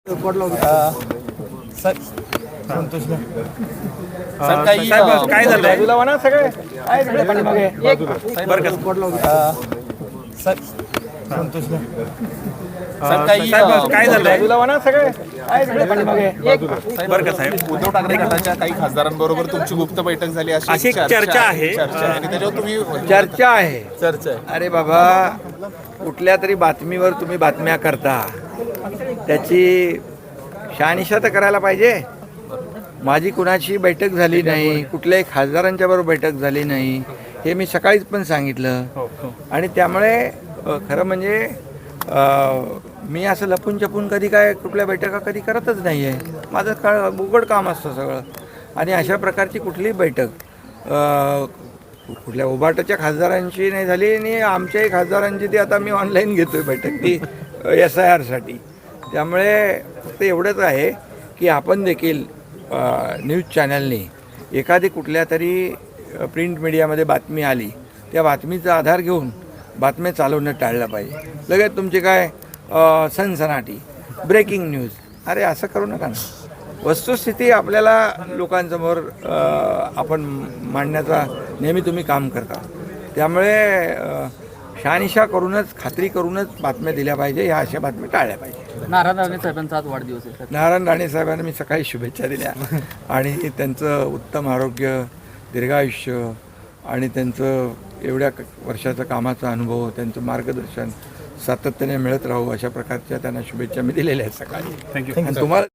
संतोष काय झालं तुला म्हणा सगळे संतोष काय झालं तुला म्हणा सगळे बरं का साहेब, उद्धव ठाकरे गटाच्या काही खासदारांबरोबर तुमची गुप्त बैठक झाली अशी चर्चा आहे. आणि त्याच्यावर तुम्ही चर्चा आहे. चर्चा आहे. अरे बाबा, कुठल्या तरी बातमीवर तुम्ही बातम्या करता, त्याची शहानिशा तर करायला पाहिजे. माझी कुणाची बैठक झाली नाही, कुठल्याही खासदारांच्या बरोबर बैठक झाली नाही, हे मी सकाळीच पण सांगितलं. आणि त्यामुळे खरं म्हणजे मी असं लपून छपून कधी काय कुठल्या बैठका कधी करतच नाही आहे. माझं उघड काम असतं सगळं. आणि अशा प्रकारची कुठलीही बैठक कुठल्या उभाटाच्या खासदारांची नाही झाली, आणि आमच्याही खासदारांची ती आता मी ऑनलाईन घेतो आहे बैठक, ती SIRसाठी. त्यामुळे फक्त एवढंच आहे की आपण देखील न्यूज चॅनलनी एखादी कुठल्या तरी प्रिंट मीडियामध्ये बातमी आली, त्या बातमीचा आधार घेऊन बातम्या चालवणं टाळलं पाहिजे. लगेच तुमचे काय सनसनाटी ब्रेकिंग न्यूज, अरे असं करू नका ना. वस्तुस्थिती आपल्याला लोकांसमोर आपण मांडण्याचा नेहमी तुम्ही काम करता. त्यामुळे शहानिशा करूनच, खात्री करूनच बातम्या दिल्या पाहिजे. ह्या अशा बातम्या टाळल्या पाहिजे. नारायण राणे साहेबांचा आज वाढदिवस आहे. नारायण राणे साहेबांना मी सकाळी शुभेच्छा दिल्या. आणि त्यांचं उत्तम आरोग्य, दीर्घायुष्य आणि त्यांचं एवढ्या वर्षाचा कामाचा अनुभव, त्यांचं मार्गदर्शन सातत्याने मिळत राहू, अशा प्रकारच्या त्यांना शुभेच्छा मी दिलेल्या आहेत सकाळी. थँक्यू. आणि तुम्हाला